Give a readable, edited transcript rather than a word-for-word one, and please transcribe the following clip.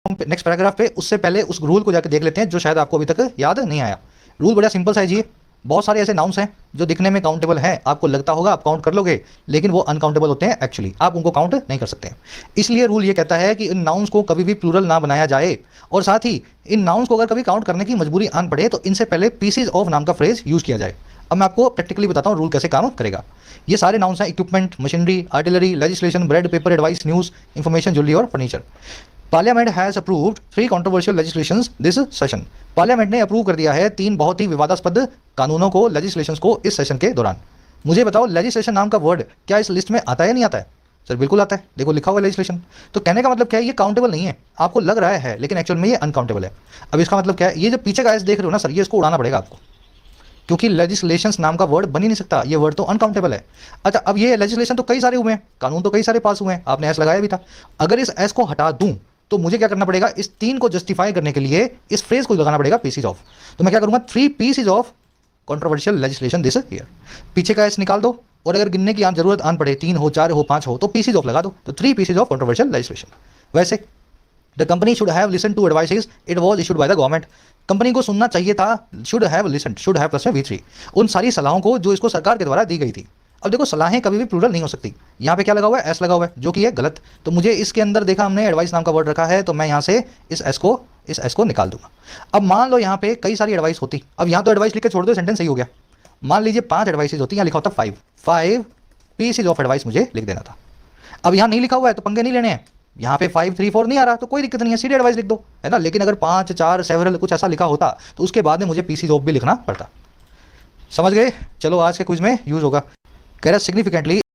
Next paragraph पे, उससे पहले उस रूल को जाकर देख लेते हैं जो शायद आपको अभी तक याद नहीं आया। रूल बड़ा सिंपल सा है जी। बहुत सारे ऐसे नाउन्स हैं जो दिखने में काउंटेबल हैं, आपको लगता होगा आप काउंट कर लोगे, लेकिन वो अनकाउंटेबल होते हैं एक्चुअली, आप उनको काउंट नहीं कर सकते। इसलिए रूल ये कहता है कि इन नाउन्स को कभी भी प्लूरल ना बनाया जाए, और साथ ही इन नाउन्स को अगर कभी काउंट करने की मजबूरी आन पड़े तो इनसे पहले पीसीज ऑफ नाम का फ्रेज यूज किया जाए। अब मैं आपको प्रैक्टिकली बताता हूँ रूल कैसे काम करेगा। ये सारे नाउन्स हैं equipment, machinery, artillery, legislation, bread, paper, advice, news, information, jewellery और furniture. Parliament has approved 3 controversial legislations this session. Parliament ने अप्रूव कर दिया है 3 बहुत ही विवादास्पद कानूनों को, लेजिस्लेशंस को इस सेशन के दौरान। मुझे बताओ लेजिस्लेशन नाम का वर्ड क्या इस लिस्ट में आता है नहीं आता है? सर बिल्कुल आता है, देखो लिखा हुआ है लेजिस्लेशन। तो कहने का मतलब क्या है, ये काउंटेबल नहीं है, आपको लग रहा है लेकिन एक्चुअल में ये अनकाउंटेबल है। अब इसका मतलब क्या है, ये जो पीछे का एस देख रहे हो ना सर, ये इसको उड़ाना पड़ेगा आपको, क्योंकि लेजिस्लेशंस नाम का वर्ड बन ही नहीं सकता, ये वर्ड तो अनकाउंटेबल है। अच्छा, अब ये लेजिस्लेशन तो कई सारे हुए हैं, कानून तो कई सारे पास हुए हैं, आपने एस लगाया भी था। अगर इस एस को हटा दूं तो मुझे क्या करना पड़ेगा, इस 3 को जस्टिफाई करने के लिए इस फ्रेज को लगाना पड़ेगा पीसीज ऑफ। तो मैं क्या करूंगा, 3 pieces of controversial legislation this year. पीछे का एस निकाल दो, और अगर गिनने की जरूरत आन पड़े, 3 हो, 4 हो, 5 हो, तो पीसीज ऑफ लगा दो, तो 3 पीसीज ऑफ कंट्रोवर्शियल लेजिस्लेशन। वैसे the company should have listen to advices it was issued by the government. Company को सुनना चाहिए था, should have listen, should have plus में V3, उन सारी सलाहों को जो इसको सरकार के द्वारा दी गई थी। अब देखो सलाहें कभी भी प्लूरल नहीं हो सकती, यहाँ पे क्या लगा हुआ है, एस लगा हुआ है, जो कि है गलत। तो मुझे इसके अंदर देखा हमने एडवाइस नाम का वर्ड रखा है, तो मैं यहाँ से इस एस को निकाल दूंगा। अब मान लो यहाँ पे कई सारी एडवाइस होती, अब यहाँ तो एडवाइस लिख के छोड़ दो, सेंटेंस सही हो गया। मान लीजिए 5 एडवाइसेज होती, यहाँ लिखा होता 5 पीसेज ऑफ एडवाइस मुझे लिख देना था। अब यहाँ नहीं लिखा हुआ है तो पंगे नहीं लेने हैं, यहाँ पे 5, 3, 4 नहीं आ रहा तो कोई दिक्कत नहीं है, सीधे एडवाइस लिख दो, है ना। लेकिन अगर 5, 4, सेवरल कुछ ऐसा लिखा होता तो उसके बाद में मुझे पीसीज ऑफ भी लिखना पड़ता। समझ गए? चलो आज के क्विज में यूज होगा। कह रहा सिग्निफिकेंटली